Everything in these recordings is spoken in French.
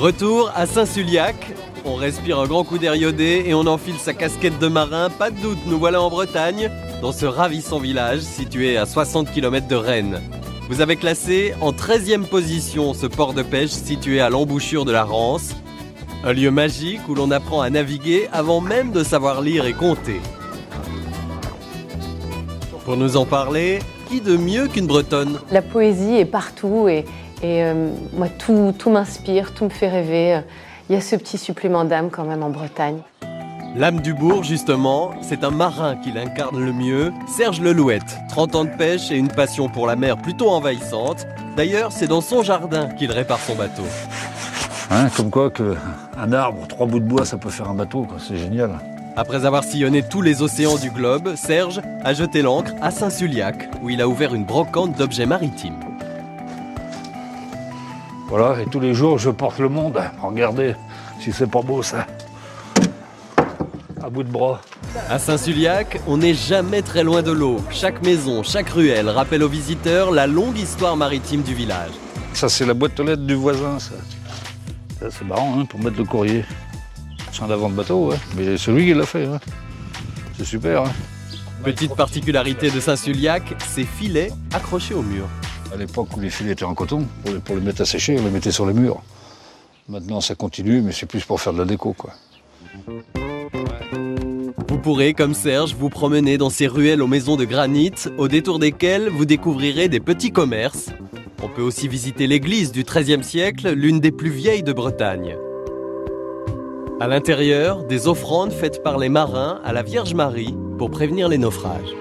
Retour à Saint-Sulliac. On respire un grand coup d'air iodé et on enfile sa casquette de marin. Pas de doute, nous voilà en Bretagne, dans ce ravissant village situé à 60 km de Rennes. Vous avez classé en 13e position ce port de pêche situé à l'embouchure de la Rance. Un lieu magique où l'on apprend à naviguer avant même de savoir lire et compter. Pour nous en parler, qui de mieux qu'une Bretonne? La poésie est partout et moi tout m'inspire, tout me fait rêver. Il y a ce petit supplément d'âme quand même en Bretagne. L'âme du bourg, justement, c'est un marin qui l'incarne le mieux, Serge Lelouette. 30 ans de pêche et une passion pour la mer plutôt envahissante. D'ailleurs, c'est dans son jardin qu'il répare son bateau. Hein, comme quoi qu'un arbre, 3 bouts de bois, ça peut faire un bateau, c'est génial. Après avoir sillonné tous les océans du globe, Serge a jeté l'ancre à Saint-Sulliac, où il a ouvert une brocante d'objets maritimes. Voilà, et tous les jours, je porte le monde. Regardez, si c'est pas beau, ça. À bout de bras. À Saint-Sulliac, on n'est jamais très loin de l'eau. Chaque maison, chaque ruelle rappelle aux visiteurs la longue histoire maritime du village. Ça, c'est la boîte aux lettres du voisin, ça. Ça, c'est marrant, hein, pour mettre le courrier. C'est un avant de bateau, ouais. Mais c'est lui qui l'a fait. Hein. C'est super. Hein. Petite particularité de Saint-Sulliac, ces filets accrochés au mur. À l'époque où les filets étaient en coton, pour les mettre à sécher, on les mettait sur les murs. Maintenant, ça continue, mais c'est plus pour faire de la déco, quoi. Vous pourrez, comme Serge, vous promener dans ces ruelles aux maisons de granit, au détour desquelles vous découvrirez des petits commerces. On peut aussi visiter l'église du XIIIe siècle, l'une des plus vieilles de Bretagne. À l'intérieur, des offrandes faites par les marins à la Vierge Marie pour prévenir les naufrages.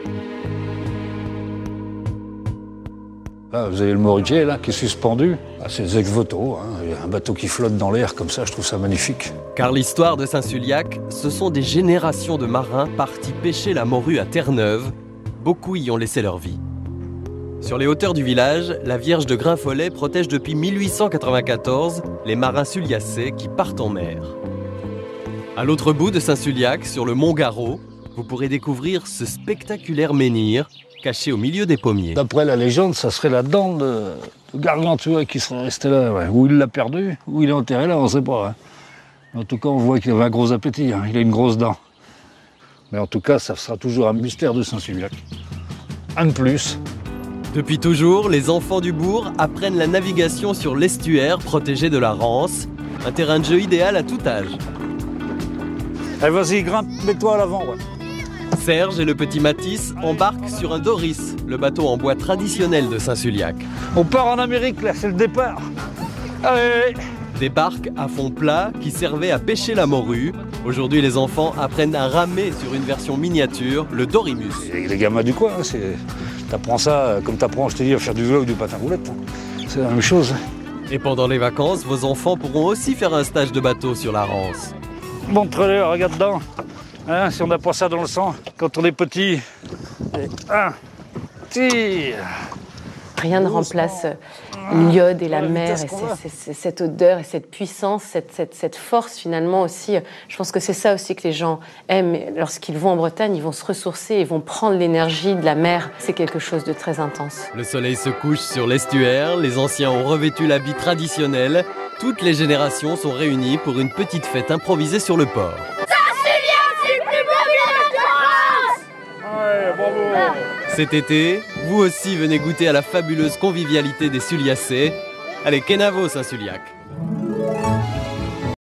Là, vous avez le Moritier là, qui est suspendu. Ah, c'est des ex-voto, hein. Il y a un bateau qui flotte dans l'air comme ça, je trouve ça magnifique. Car l'histoire de Saint-Sulliac, ce sont des générations de marins partis pêcher la morue à Terre-Neuve. Beaucoup y ont laissé leur vie. Sur les hauteurs du village, la Vierge de Grainfollet protège depuis 1894 les marins sulliacais qui partent en mer. À l'autre bout de Saint-Sulliac, sur le mont Garot, vous pourrez découvrir ce spectaculaire menhir caché au milieu des pommiers. D'après la légende, ça serait la dent de Gargantua qui serait restée là. Ouais. Où il l'a perdu, où il est enterré là, on ne sait pas. Hein. En tout cas, on voit qu'il avait un gros appétit, hein. Il a une grosse dent. Mais en tout cas, ça sera toujours un mystère de Saint-Sulliac. Un de plus. Depuis toujours, les enfants du bourg apprennent la navigation sur l'estuaire protégé de la Rance, un terrain de jeu idéal à tout âge. Allez, vas-y, grimpe, mets-toi à l'avant. Ouais. Serge et le petit Matisse embarquent sur un Doris, le bateau en bois traditionnel de Saint-Sulliac. On part en Amérique, là, c'est le départ. Allez. Des barques à fond plat qui servaient à pêcher la morue. Aujourd'hui, les enfants apprennent à ramer sur une version miniature, le Dorimus. Et les gamins du coin, hein, t'apprends ça comme t'apprends, je te dis, à faire du vélo ou du patin roulette. C'est la même chose. Et pendant les vacances, vos enfants pourront aussi faire un stage de bateau sur la Rance. Montre-le, regarde dedans. Hein, si on n'a pas ça dans le sang, quand on est petit. Tire. Rien ne remplace l'iode et la mer et cette odeur et cette puissance, cette force finalement aussi. Je pense que c'est ça aussi que les gens aiment. Lorsqu'ils vont en Bretagne, ils vont se ressourcer, ils vont prendre l'énergie de la mer. C'est quelque chose de très intense. Le soleil se couche sur l'estuaire, les anciens ont revêtu l'habit traditionnel. Toutes les générations sont réunies pour une petite fête improvisée sur le port. Saint-Sulliac, c'est le plus beau village de France! Ouais, bravo! Cet été, vous aussi venez goûter à la fabuleuse convivialité des Sulliacais. Allez, Kenavo Saint-Sulliac!